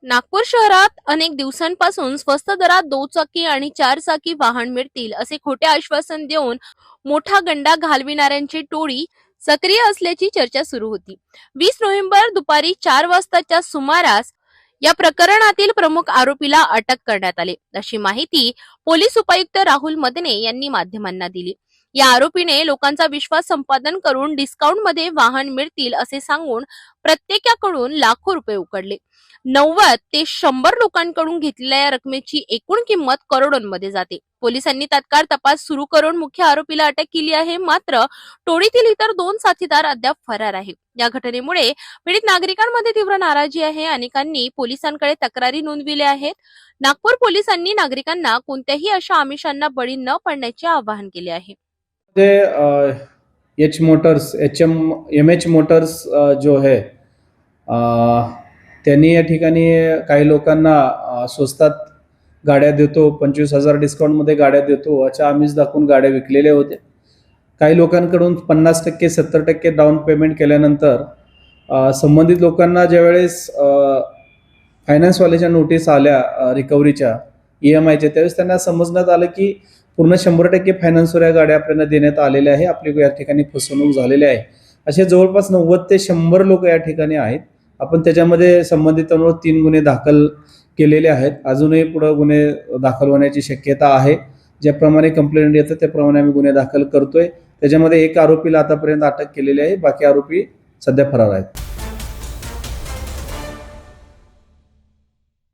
नागपूर शहरात अनेक दिवसांपासून स्वस्त दरात दुचाकी आणि चारचाकी वाहन मिळतील असे खोटे आश्वासन देऊन मोठा गंडा घालविणाऱ्यांची टोळी सक्रिय असल्याची चर्चा सुरू होती। 20 नोव्हेंबर दुपारी 4 वाजताच्या सुमारास या प्रकरणातील प्रमुख आरोपीला अटक करण्यात आली, अशी माहिती पोलीस उपायुक्त राहुल मदने यांनी माध्यमांना दिली। या आरोपीने लोकांचा विश्वास संपादन करून डिस्काउंट मध्ये वाहन मिळतील असे सांगून प्रत्येकाकडून लाखो रुपये उकडले। 90 ते 100 लोकांकडून घेतलेल्या या रकमेची एकूण किंमत करोडोंमध्ये जाते। पोलिसांनी तात्काळ तपास सुरू करून मुख्य आरोपीला अटक केली आहे, मात्र टोळीतील इतर 2 साथीदार अद्याप फरार आहेत। या घटनेमुळे पीडित नागरिकांमध्ये तीव्र नाराजी आहे। अनेकांनी पोलिसांकडे तक्रारी नोंदविल्या आहेत। नागपूर पोलिसांनी नागरिकांना कोणत्याही अशा आमिषांना बळी न पडण्याचे आवाहन केले आहे। एच मोटर्स एमएच मोटर्स जो है त्यांनी या ठिकाणी काही लोकांना स्वस्तात गाड्या देतो, 25,000 डिस्काउंटमध्ये गाड्या देतो अशा आमिष दाखवून गाड्या विकलेल्या होत्या। काही लोकांकडून 50% 70% डाऊन पेमेंट केल्यानंतर संबंधित लोकांना ज्यावेळेस फायनान्सवाल्याच्या नोटीस आल्या रिकव्हरीच्या EMIच्या, त्यावेळेस त्यांना समजण्यात आलं की पूर्ण 100% फायनान्सवर या गाड्या आपल्याला देण्यात आलेल्या आहे, आपली या ठिकाणी फसवणूक झालेली आहे। असे जवळपास 90 ते 100 लोक या ठिकाणी आहेत। आपण त्याच्यामध्ये संबंधितांवर 3 गुन्हे दाखल केलेले आहेत। अजूनही पुढे गुन्हे दाखल होण्याची शक्यता आहे। ज्याप्रमाणे कंप्लेंट येतं त्याप्रमाणे आम्ही गुन्हे दाखल करतोय। त्याच्यामध्ये एक आरोपीला आतापर्यंत अटक केलेली आहे, बाकी आरोपी सध्या फरार आहेत।